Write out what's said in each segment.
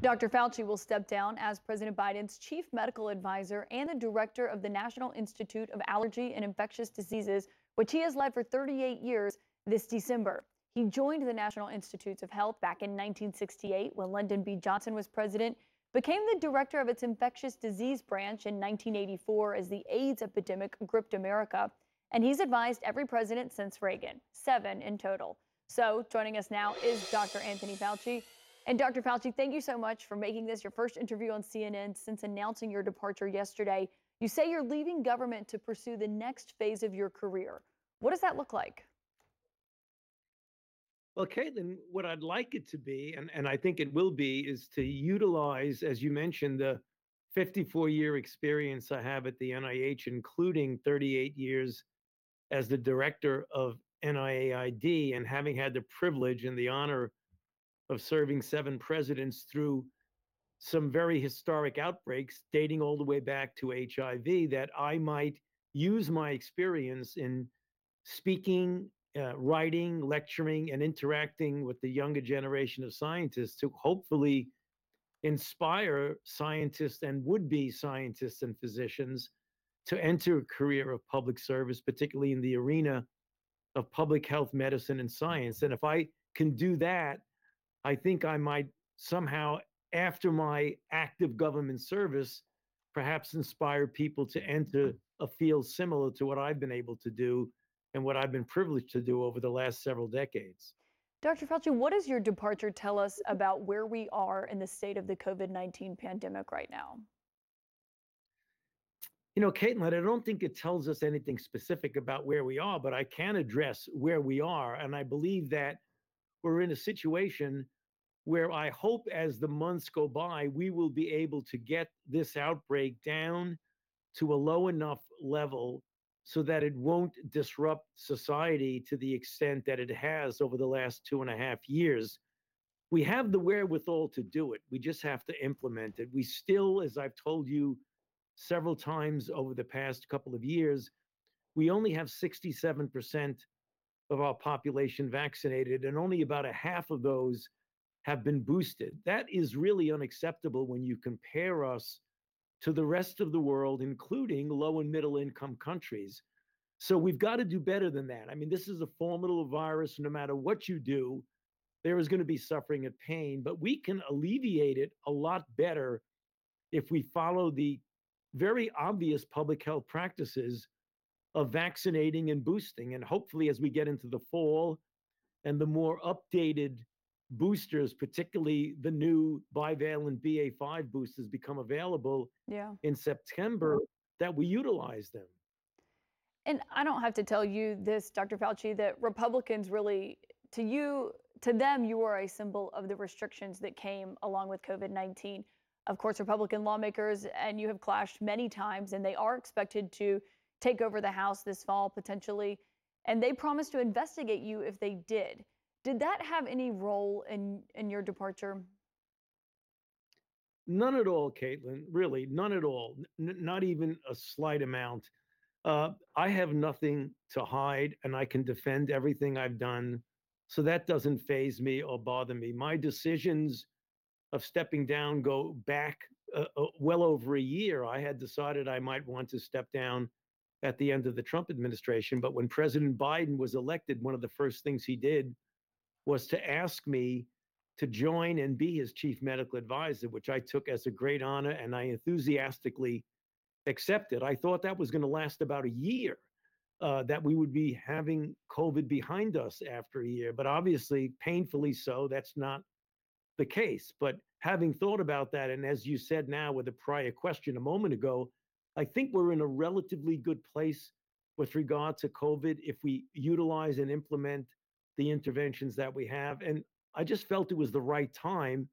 Dr. Fauci will step down as President Biden's chief medical advisor and the director of the National Institute of Allergy and Infectious Diseases, which he has led for 38 years this December. He joined the National Institutes of Health back in 1968 when Lyndon B. Johnson was president, became the director of its infectious disease branch in 1984 as the AIDS epidemic gripped America, and he's advised every president since Reagan, 7 in total. So joining us now is Dr. Anthony Fauci. And Dr. Fauci, thank you so much for making this your first interview on CNN since announcing your departure yesterday. You say you're leaving government to pursue the next phase of your career. What does that look like? Well, Caitlin, what I'd like it to be, and I think it will be, is to utilize, as you mentioned, the 54-year experience I have at the NIH, including 38 years as the director of NIAID, and having had the privilege and the honor of serving 7 presidents through some very historic outbreaks dating all the way back to HIV, that I might use my experience in speaking, writing, lecturing, and interacting with the younger generation of scientists to hopefully inspire scientists and would-be scientists and physicians to enter a career of public service, particularly in the arena of public health, medicine, and science. And if I can do that, I think I might somehow, after my active government service, perhaps inspire people to enter a field similar to what I've been able to do and what I've been privileged to do over the last several decades. Dr. Fauci, what does your departure tell us about where we are in the state of the COVID-19 pandemic right now? You know, Caitlin, I don't think it tells us anything specific about where we are, but I can address where we are. And I believe that we're in a situation where I hope as the months go by, we will be able to get this outbreak down to a low enough level so that it won't disrupt society to the extent that it has over the last 2.5 years. We have the wherewithal to do it. We just have to implement it. We still, as I've told you several times over the past couple of years, we only have 67% of our population vaccinated, and only about a half of those have been boosted. That is really unacceptable when you compare us to the rest of the world, including low and middle income countries. So we've got to do better than that. I mean, this is a formidable virus. No matter what you do, there is going to be suffering and pain, but we can alleviate it a lot better if we follow the very obvious public health practices of vaccinating and boosting. And hopefully, as we get into the fall and the more updated boosters, particularly the new bivalent BA.5 boosters, become available in September, that we utilize them. And I don't have to tell you this, Dr. Fauci, that Republicans really, to them, you are a symbol of the restrictions that came along with COVID-19. Of course, Republican lawmakers and you have clashed many times, and they are expected to take over the House this fall potentially, and they promised to investigate you if they did. Did that have any role in your departure? None at all, Caitlin, really, none at all, not even a slight amount. I have nothing to hide, and I can defend everything I've done. So that doesn't faze me or bother me. My decisions of stepping down go back well over a year. I had decided I might want to step down at the end of the Trump administration. But when President Biden was elected, one of the first things he did was to ask me to join and be his chief medical advisor, which I took as a great honor and I enthusiastically accepted. I thought that was going to last about a year, that we would be having COVID behind us after a year. But obviously, painfully so, that's not the case. But having thought about that, and as you said now with a prior question a moment ago, I think we're in a relatively good place with regard to COVID if we utilize and implement the interventions that we have. And I just felt it was the right time,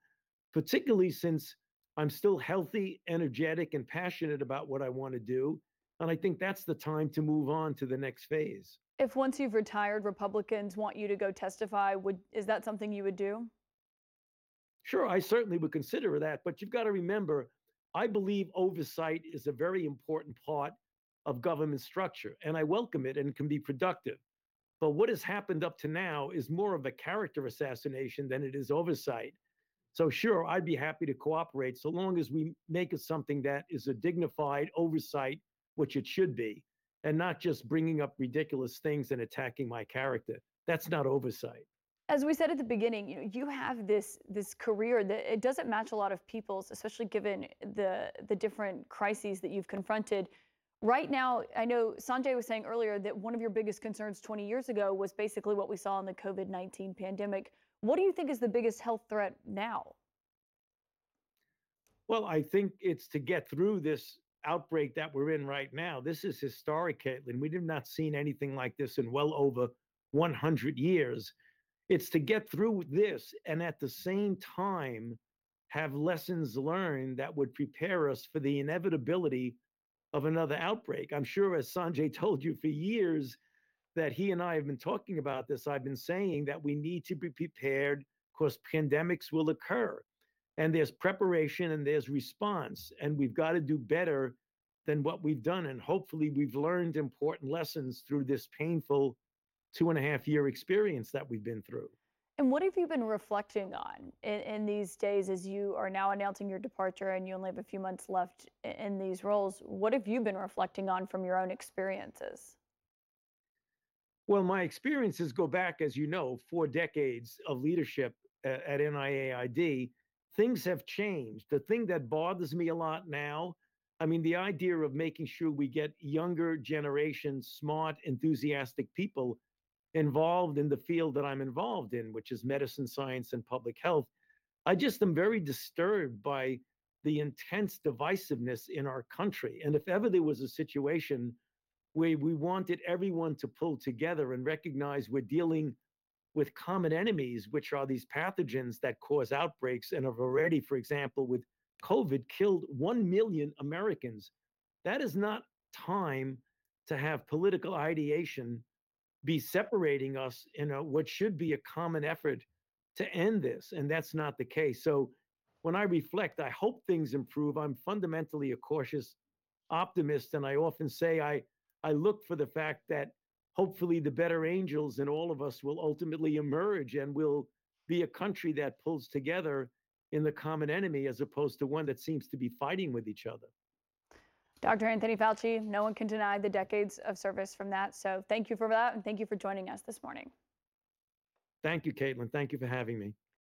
particularly since I'm still healthy, energetic, and passionate about what I want to do. And I think that's the time to move on to the next phase. If once you've retired, Republicans want you to go testify, is that something you would do? Sure, I certainly would consider that. But you've got to remember, I believe oversight is a very important part of government structure, and I welcome it and can be productive. But what has happened up to now is more of a character assassination than it is oversight. So sure, I'd be happy to cooperate so long as we make it something that is a dignified oversight, which it should be, and not just bringing up ridiculous things and attacking my character. That's not oversight. As we said at the beginning, you have this career that it doesn't match a lot of people's, especially given the different crises that you've confronted. Right now, I know Sanjay was saying earlier that one of your biggest concerns 20 years ago was basically what we saw in the COVID-19 pandemic. What do you think is the biggest health threat now? Well, I think it's to get through this outbreak that we're in right now. This is historic, Caitlin. We have not seen anything like this in well over 100 years. It's to get through this and at the same time have lessons learned that would prepare us for the inevitability of another outbreak. I'm sure, as Sanjay told you for years, that he and I have been talking about this. I've been saying that we need to be prepared because pandemics will occur. And there's preparation and there's response. And we've got to do better than what we've done. And hopefully, we've learned important lessons through this painful 2.5 year experience that we've been through. And what have you been reflecting on in these days as you are now announcing your departure and you only have a few months left in these roles? What have you been reflecting on from your own experiences? Well, my experiences go back, as you know, 4 decades of leadership at NIAID. Things have changed. The thing that bothers me a lot now, I mean, the idea of making sure we get younger generations, smart, enthusiastic people involved in the field that I'm involved in, which is medicine, science, and public health. I just am very disturbed by the intense divisiveness in our country. And if ever there was a situation where we wanted everyone to pull together and recognize we're dealing with common enemies, which are these pathogens that cause outbreaks and have already, for example, with COVID, killed 1 million Americans. That is not time to have political ideation be separating us in what should be a common effort to end this. And that's not the case. So when I reflect, I hope things improve. I'm fundamentally a cautious optimist. And I often say I look for the fact that hopefully the better angels in all of us will ultimately emerge and will be a country that pulls together in the common enemy as opposed to one that seems to be fighting with each other. Dr. Anthony Fauci, no one can deny the decades of service from that. So thank you for that. And thank you for joining us this morning. Thank you, Caitlin. Thank you for having me.